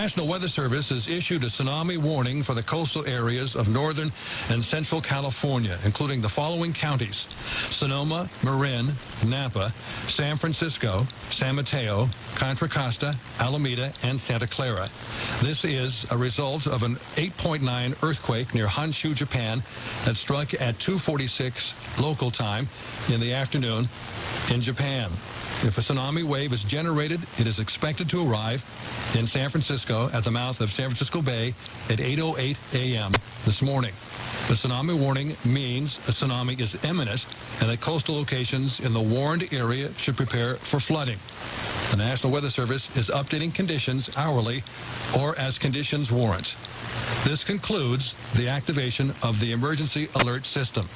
National Weather Service has issued a tsunami warning for the coastal areas of northern and central California, including the following counties: Sonoma, Marin, Napa, San Francisco, San Mateo, Contra Costa, Alameda, and Santa Clara. This is a result of an 8.9 earthquake near Honshu, Japan, that struck at 2:46 local time in the afternoon in Japan. If a tsunami wave is generated, it is expected to arrive in San Francisco at the mouth of San Francisco Bay at 8:08 a.m. this morning. The tsunami warning means a tsunami is imminent and that coastal locations in the warned area should prepare for flooding. The National Weather Service is updating conditions hourly or as conditions warrant. This concludes the activation of the emergency alert system.